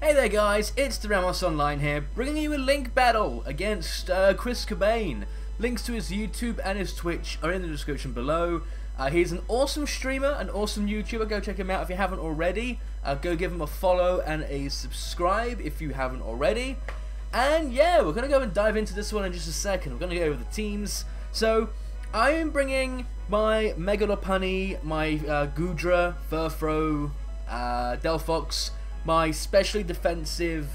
Hey there guys, it's TheRamosOnline here, bringing you a link battle against Chris Cobain. Links to his YouTube and his Twitch are in the description below. He's an awesome streamer, an awesome YouTuber. Go check him out if you haven't already. Go give him a follow and a subscribe if you haven't already. And yeah, we're going to go and dive into this one in just a second. We're going to go over the teams. So, I am bringing my Mega Lopunny, my Goodra, Furfrou, Delphox, my specially defensive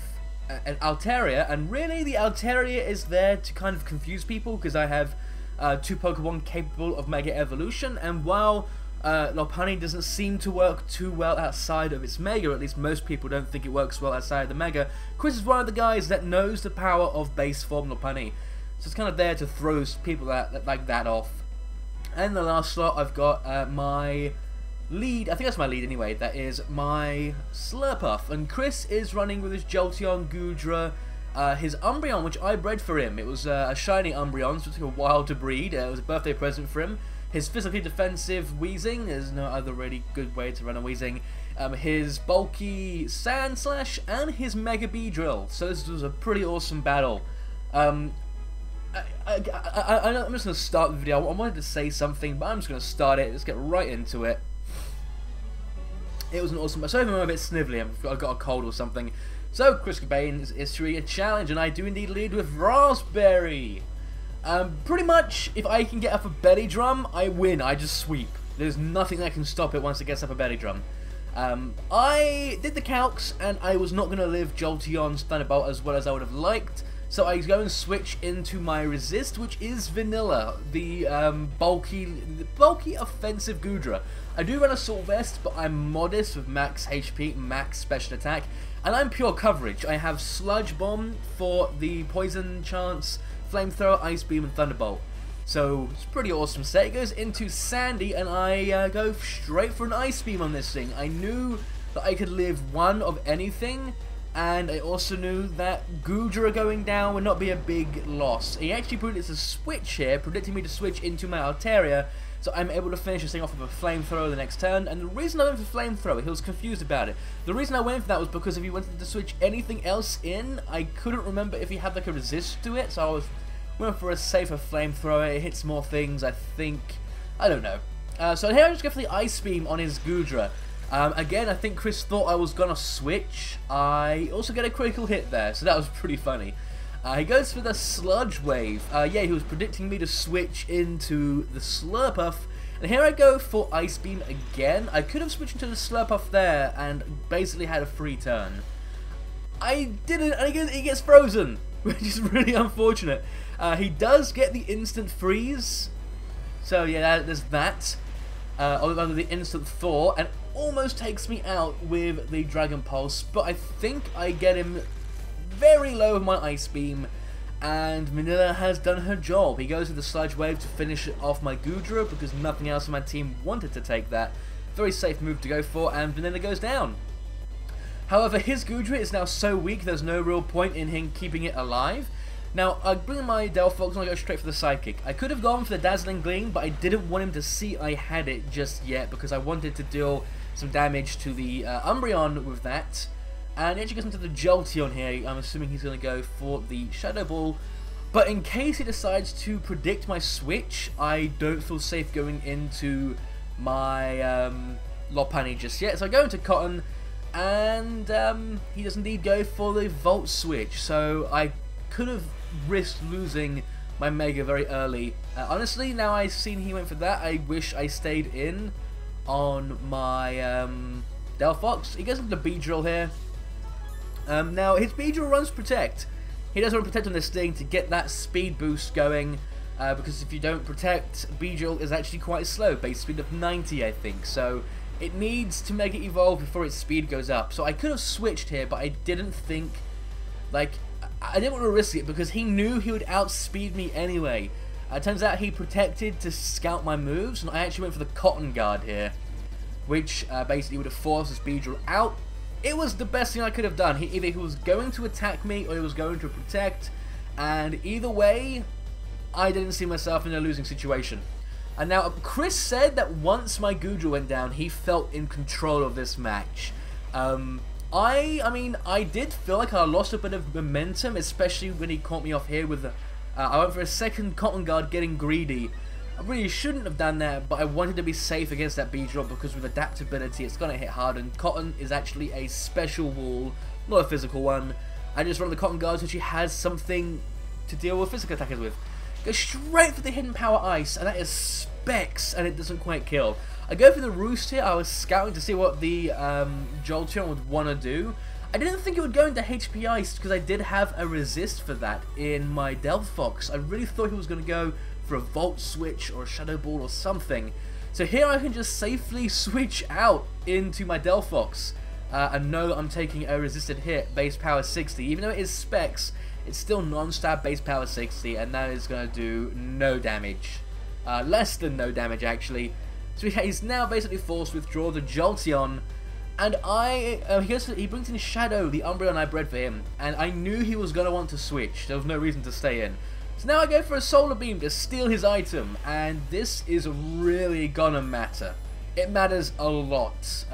Altaria, and really the Altaria is there to kind of confuse people because I have two Pokemon capable of Mega Evolution, and while Lopunny doesn't seem to work too well outside of its Mega, or at least most people don't think it works well outside of the Mega, Chris is one of the guys that knows the power of base form Lopunny, so it's kind of there to throw people like that off. And in the last slot I've got my lead, I think that's my lead anyway, that is my Slurpuff, and Chris is running with his Jolteon, Goodra, his Umbreon, which I bred for him. It was a shiny Umbreon, so it took a while to breed. It was a birthday present for him. His physically defensive Weezing, there's no other really good way to run a Weezing, his bulky Sandslash, and his Mega Beedrill. So this was a pretty awesome battle. I'm just going to start the video. I wanted to say something, but I'm just going to start it. Let's get right into it. It was an awesome. Sorry if I'm a bit snivelly. I've got a cold or something. So Chris Cobain is issuing a challenge, and I do indeed lead with Raspberry. Pretty much, if I can get up a belly drum, I win. I just sweep. There's nothing that can stop it once it gets up a belly drum. I did the calcs, and I was not going to live Jolteon's Thunderbolt as well as I would have liked. So I go and switch into my Resist, which is Vanilla, the bulky offensive Goodra. I do run Assault Vest, but I'm modest with max HP, max special attack, and I'm pure coverage. I have Sludge Bomb for the Poison chance, Flamethrower, Ice Beam, and Thunderbolt. So it's a pretty awesome set. It goes into Sandy, and I go straight for an Ice Beam on this thing. I knew that I could live one of anything, and I also knew that Goodra going down would not be a big loss. He actually put it as a switch here, predicting me to switch into my Altaria, so I'm able to finish this thing off with a Flamethrower the next turn. And the reason I went for Flamethrower, he was confused about it. The reason I went for that was because if he wanted to switch anything else in, I couldn't remember if he had like a resist to it, so I went for a safer Flamethrower. It hits more things, I think. I don't know. So here I just go for the Ice Beam on his Goodra. Again, I think Chris thought I was gonna switch. I also get a critical hit there, so that was pretty funny. He goes for the Sludge Wave. Yeah, he was predicting me to switch into the Slurpuff. And here I go for Ice Beam again. I could have switched into the Slurpuff there and basically had a free turn. I didn't, and he gets frozen, which is really unfortunate. He does get the instant freeze. So yeah, there's that. Under the instant thaw, and almost takes me out with the Dragon Pulse, but I think I get him very low with my Ice Beam, and Manila has done her job. He goes with the Sludge Wave to finish off my Goodra because nothing else in my team wanted to take that. Very safe move to go for, and Vanilla goes down. However, his Goodra is now so weak there's no real point in him keeping it alive. Now, I bring in my Delphox and I go straight for the Psychic. I could have gone for the Dazzling Gleam, but I didn't want him to see I had it just yet because I wanted to deal some damage to the Umbreon with that. And he actually goes into the Jolteon here. I'm assuming he's going to go for the Shadow Ball. But in case he decides to predict my switch, I don't feel safe going into my Lopunny just yet. So I go into Cotton, and he does indeed go for the Volt Switch. So I could have risked losing my Mega very early. Honestly, now I've seen he went for that, I wish I stayed in on my Delphox. He goes into the Beedrill here. Now, his Beedrill runs Protect. He does run Protect on this thing to get that speed boost going, because if you don't Protect, Beedrill is actually quite slow, base speed of 90 I think, so it needs to make it evolve before its speed goes up. So I could have switched here, but I didn't think, like, I didn't want to risk it because he knew he would outspeed me anyway. Turns out he protected to scout my moves, and I actually went for the Cotton Guard here, which basically would have forced his Beedrill out. It was the best thing I could have done. Either he was going to attack me or he was going to protect, and either way, I didn't see myself in a losing situation. And now, Chris said that once my Goodra went down, he felt in control of this match. I mean, I did feel like I lost a bit of momentum, especially when he caught me off here with the... I went for a second Cotton Guard getting greedy. I really shouldn't have done that, but I wanted to be safe against that B-drop because with adaptability, it's going to hit hard, and Cotton is actually a special wall, not a physical one. I just run the Cotton Guards, which he has something to deal with physical attackers with. Go straight for the hidden power ice, and that is specs, and it doesn't quite kill. I go for the Roost here. I was scouting to see what the Jolteon would want to do. I didn't think it would go into HP Ice because I did have a resist for that in my Delphox. I really thought he was going to go for a Volt Switch or a Shadow Ball or something. So here I can just safely switch out into my Delphox and know that I'm taking a resisted hit, base power 60. Even though it is specs, it's still non-stab base power 60, and that is going to do no damage. Less than no damage, actually. So he's now basically forced to withdraw the Jolteon, and he brings in Shadow, the Umbreon I bred for him, and I knew he was going to want to switch. There was no reason to stay in. So now I go for a Solar Beam to steal his item, and this is really gonna matter. It matters a lot.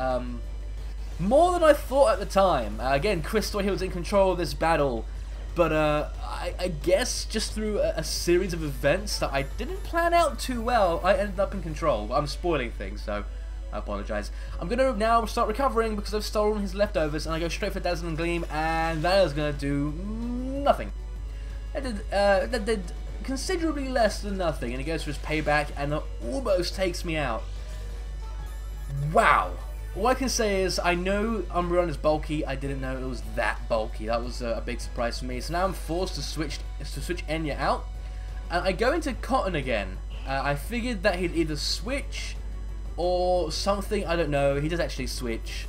More than I thought at the time. Again, Chris thought he was in control of this battle, but I guess just through a series of events that I didn't plan out too well, I ended up in control. I'm spoiling things, so I apologise. I'm going to now start recovering because I've stolen his leftovers, and I go straight for Dazzling Gleam, and that is going to do nothing. That did considerably less than nothing, and he goes for his payback, and it almost takes me out. Wow. All I can say is, I know Umbreon is bulky, I didn't know it was that bulky. That was a big surprise for me. So now I'm forced to switch Enya out, and I go into Cotton again. I figured that he'd either switch or something, I don't know. He does actually switch.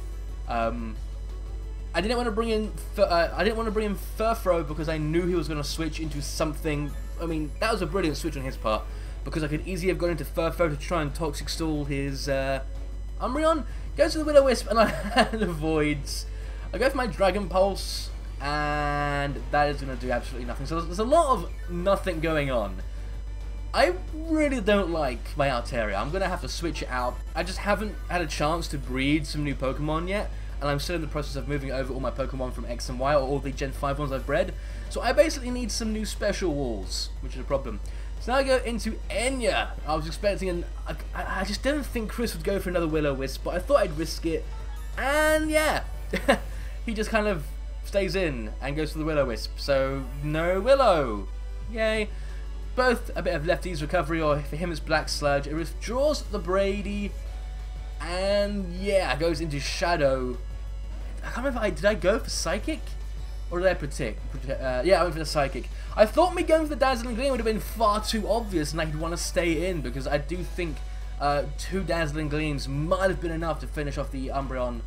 I didn't want to bring in Furfro because I knew he was going to switch into something. I mean, that was a brilliant switch on his part, because I could easily have gone into Furfro to try and Toxic Stall his Umbreon. Goes to the Will-O-Wisp, and and avoids. I go for my Dragon Pulse, and that is going to do absolutely nothing. So there's a lot of nothing going on. I really don't like my Altaria. I'm going to have to switch it out. I just haven't had a chance to breed some new Pokemon yet, and I'm still in the process of moving over all my Pokemon from X and Y, or all the Gen 5 ones I've bred. So I basically need some new special walls, which is a problem. So now I go into Enya. I was expecting I just didn't think Chris would go for another Will-O-Wisp, but I thought I'd risk it. And yeah, he just kind of stays in and goes for the Will-O-Wisp. So no Willow. Yay. Both a bit of lefties recovery, or for him it's Black Sludge. It withdraws the Brady. And yeah, goes into Shadow. I can't remember, did I go for Psychic? Or did I protect? Yeah, I went for the Psychic. I thought me going for the Dazzling Gleam would have been far too obvious, and I could want to stay in, because I do think 2 Dazzling Gleams might have been enough to finish off the Umbreon.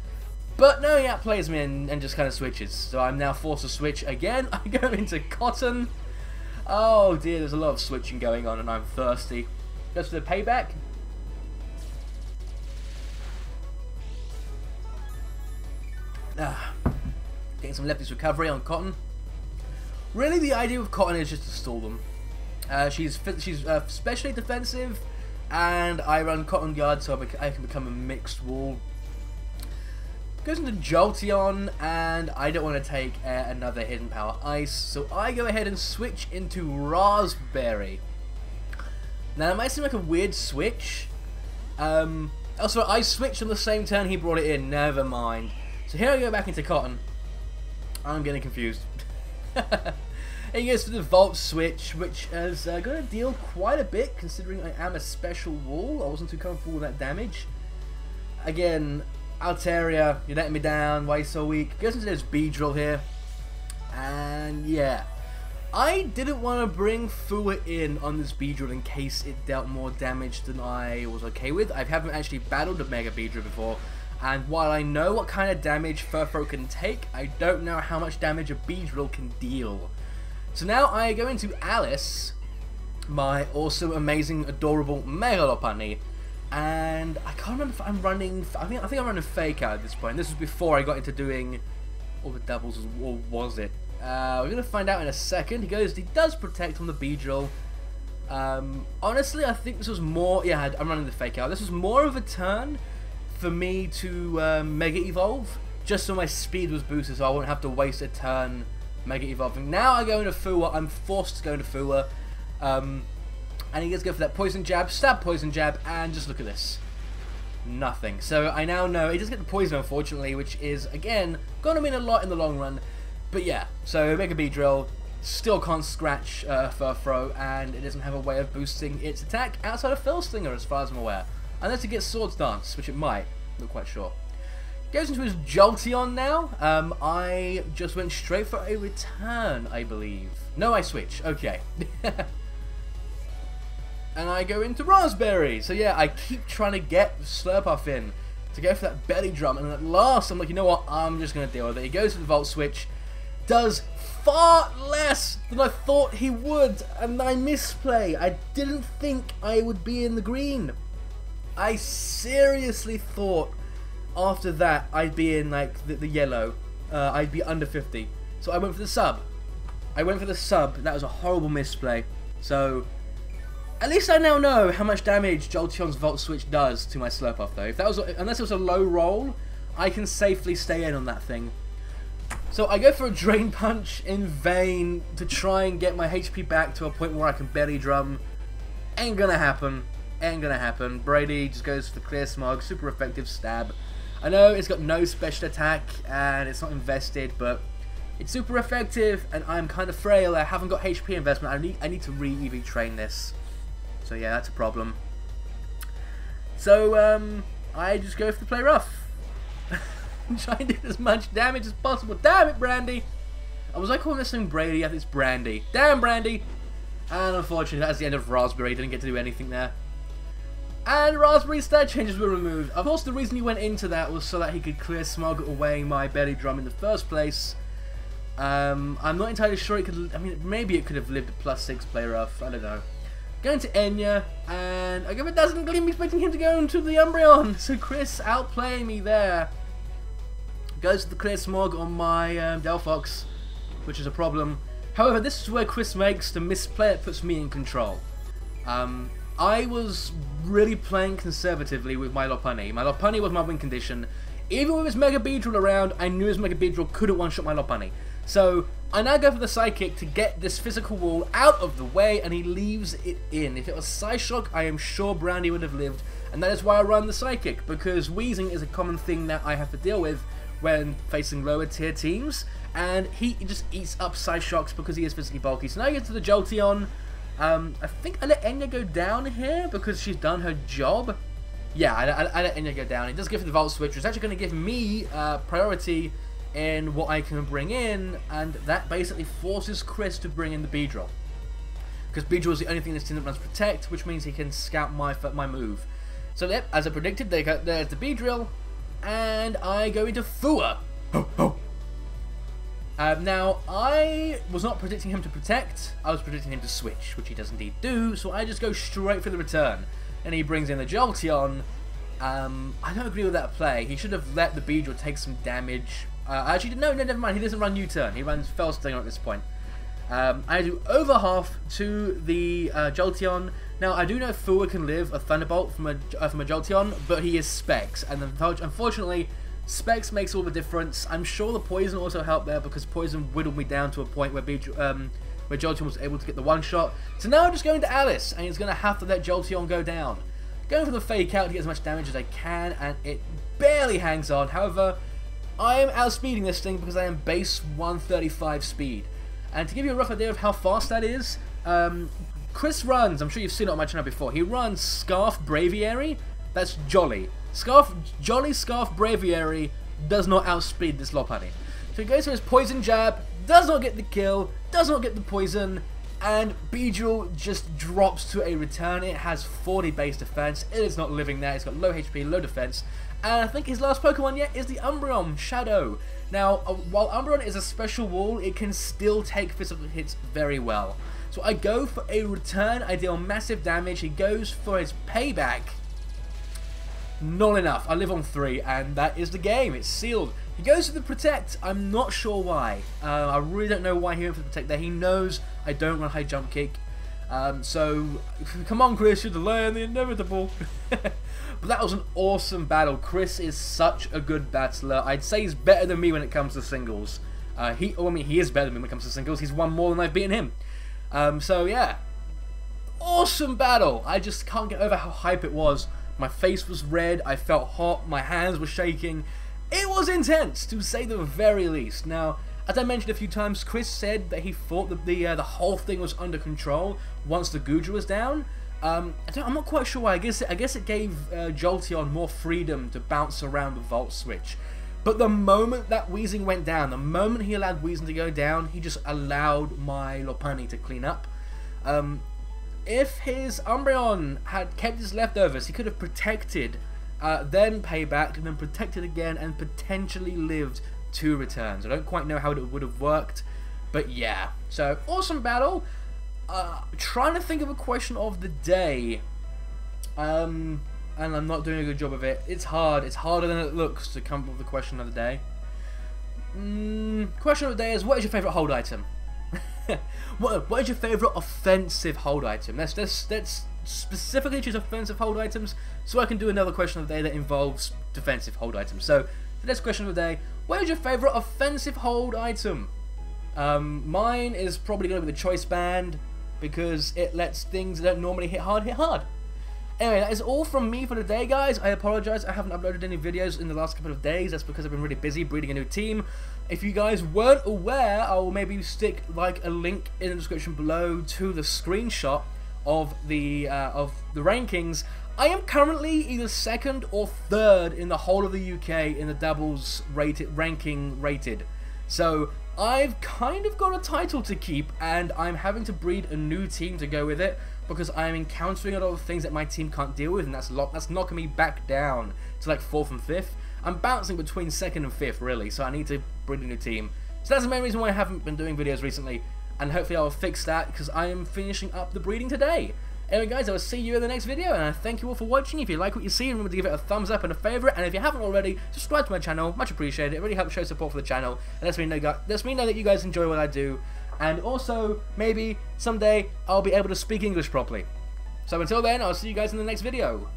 But no, he outplays me and just kind of switches. So I'm now forced to switch again. I go into Cotton. Oh dear, there's a lot of switching going on, and I'm thirsty. Goes for the payback. Getting some lefties recovery on Cotton. Really, the idea with Cotton is just to stall them. She's especially defensive, and I run Cotton Guard so I can become a mixed wall. Goes into Jolteon, and I don't want to take another Hidden Power Ice, so I go ahead and switch into Raspberry. Now, it might seem like a weird switch. Also, I switched on the same turn he brought it in. Never mind. So here I go back into Cotton. I'm getting confused. And he goes for the Volt Switch, which is going to deal quite a bit, considering I am a special wall. I wasn't too comfortable with that damage. Again, Altaria, you're letting me down. Why are you so weak? Goes into this B-Drill here. And yeah. I didn't want to bring Fua in on this B-Drill in case it dealt more damage than I was okay with. I haven't actually battled a Mega B-Drill before. And while I know what kind of damage Furfro can take, I don't know how much damage a B-Drill can deal. So now I go into Alice, my awesome, amazing, adorable Mega Lopunny. And I can't remember if I'm running... I think I'm running Fake Out at this point. This was before I got into doing all the doubles, or was it? We're going to find out in a second. He does protect on the B-Drill. Honestly, I think this was more... Yeah, I'm running the Fake Out. This was more of a turn for me to Mega Evolve, just so my speed was boosted, so I wouldn't have to waste a turn Mega Evolving. Now I go into Fua. I'm forced to go into Fua. And he gets to go for that Poison Jab, Stab Poison Jab, and just look at this. Nothing. So I now know he does get the Poison, unfortunately, which is, again, going to mean a lot in the long run. But yeah, so Mega Beedrill still can't scratch Furfrou, and it doesn't have a way of boosting its attack outside of Fell Slinger, as far as I'm aware. Unless it gets Swords Dance, which it might. Not quite sure. Goes into his Jolteon now. I just went straight for a return, I believe. No, I switch. Okay. And I go into Raspberry. So yeah, I keep trying to get Slurpuff in to go for that belly drum, and at last I'm like, you know what, I'm just going to deal with it. He goes for the Volt Switch, does far less than I thought he would, and I misplay. I didn't think I would be in the green. I seriously thought after that I'd be in like the yellow. I'd be under 50. So I went for the sub. That was a horrible misplay. So at least I now know how much damage Jolteon's Volt Switch does to my Slurpuff, though. If that was, unless it was a low roll, I can safely stay in on that thing. So I go for a Drain Punch in vain to try and get my HP back to a point where I can belly drum. Ain't gonna happen. Ain't gonna happen. Brady just goes for the Clear Smog, super effective stab. I know it's got no special attack and it's not invested, but it's super effective, and I'm kind of frail. I haven't got HP investment. I need to re-EV train this. So yeah, that's a problem. So I just go for the play rough. Try and do as much damage as possible. Damn it, Brandy! Was I calling this thing Brady? I think it's Brandy. Damn, Brandy! And unfortunately, that's the end of Raspberry. Didn't get to do anything there. And Raspberry's stat changes were removed. Of course, the reason he went into that was so that he could clear Smog away my belly drum in the first place. I'm not entirely sure it could. I mean, maybe it could have lived a +6 play rough. I don't know. Going to Enya, and I give it doesn't believe me expecting him to go into the Umbreon. So Chris outplaying me there. Goes to the Clear Smog on my Delphox, which is a problem. However, this is where Chris makes the misplay that puts me in control. I was really playing conservatively with my Lopunny. My Lopunny was my win condition. Even with his Mega Beedrill around, I knew his Mega Beedrill couldn't one-shot my Lopunny. So I now go for the Psychic to get this physical wall out of the way, and he leaves it in. If it was Psyshock, I am sure Brandy would have lived, and that is why I run the Psychic, because wheezing is a common thing that I have to deal with when facing lower tier teams, and he just eats up Psyshocks because he is physically bulky. So now you get to the Jolteon. I think I let Enya go down here because she's done her job. Yeah, I let Enya go down. It does give the Volt Switch, which is actually going to give me priority in what I can bring in, and that basically forces Chris to bring in the Beedrill. Because Beedrill is the only thing in this team that runs Protect, which means he can scout my move. So yep, as I predicted, there's the Beedrill, and I go into Fua. Now, I was not predicting him to Protect, I was predicting him to Switch, which he does indeed do, so I just go straight for the return. And he brings in the Jolteon. I don't agree with that play. He should have let the Beedrill take some damage. Actually, no, never mind. He doesn't run U-turn. He runs Fell Slinger at this point. I do over half to the Jolteon. Now, I do know Fua can live a Thunderbolt from a Jolteon, but he is Specs. And unfortunately, Specs makes all the difference. I'm sure the Poison also helped there, because Poison whittled me down to a point where Jolteon was able to get the one-shot. So now I'm just going to Alice, and he's going to have to let Jolteon go down. Going for the Fake Out to get as much damage as I can, and it barely hangs on. However, I am outspeeding this thing because I am base 135 speed. And to give you a rough idea of how fast that is, Chris runs, I'm sure you've seen it on my channel before, he runs Scarf Braviary. That's Jolly. Jolly Scarf Braviary does not outspeed this Lopunny. So he goes for his Poison Jab, does not get the kill, does not get the poison, and Beedrill just drops to a return. It has 40 base defense, it is not living there, it's got low HP, low defense, and I think his last Pokemon yet is the Umbreon Shadow. Now, while Umbreon is a special wall, it can still take physical hits very well. So I go for a return, I deal massive damage, he goes for his payback. Not enough. I live on 3, and that is the game. It's sealed. He goes for the Protect. I'm not sure why. I really don't know why he went for the Protect there. He knows I don't run high jump kick. So, come on, Chris, you're delaying the inevitable. But that was an awesome battle. Chris is such a good battler. I'd say he's better than me when it comes to singles. He is better than me when it comes to singles. He's won more than I've beaten him. So yeah, awesome battle. I just can't get over how hype it was. My face was red. I felt hot. My hands were shaking. It was intense, to say the very least. Now, as I mentioned a few times, Chris said that he thought that the whole thing was under control once the Goodra was down. I'm not quite sure why. I guess it gave Jolteon more freedom to bounce around the Volt Switch. But the moment that Weezing went down, the moment he allowed Weezing to go down, he just allowed my Lopunny to clean up. If his Umbreon had kept his leftovers, he could have protected, then paybacked, and then protected again, and potentially lived 2 returns. I don't quite know how it would have worked, but yeah. So, awesome battle. Trying to think of a question of the day, and I'm not doing a good job of it. It's hard. It's harder than it looks to come up with the question of the day. Question of the day is, what is your favourite hold item? What is your favourite offensive hold item? Let's specifically choose offensive hold items, so I can do another question of the day that involves defensive hold items. So, the next question of the day, what is your favourite offensive hold item? Mine is probably going to be the Choice Band, because it lets things that don't normally hit hard. Anyway, that is all from me for the day, guys. I apologise, I haven't uploaded any videos in the last couple of days. That's because I've been really busy breeding a new team. If you guys weren't aware, I will maybe stick like a link in the description below to the screenshot of the rankings. I am currently either 2nd or 3rd in the whole of the UK in the doubles ranking rated. So I've kind of got a title to keep, and I'm having to breed a new team to go with it, because I'm encountering a lot of things that my team can't deal with, and that's knocking me back down to like 4th and 5th. I'm bouncing between 2nd and 5th, really, so I need to breed a new team. So that's the main reason why I haven't been doing videos recently, and hopefully I'll fix that, because I am finishing up the breeding today. Anyway guys, I will see you in the next video, and I thank you all for watching. If you like what you see, remember to give it a thumbs up and a favourite, and if you haven't already, subscribe to my channel, much appreciated. It really helps show support for the channel, and lets me know that you guys enjoy what I do, and also, maybe, someday, I'll be able to speak English properly. So until then, I'll see you guys in the next video.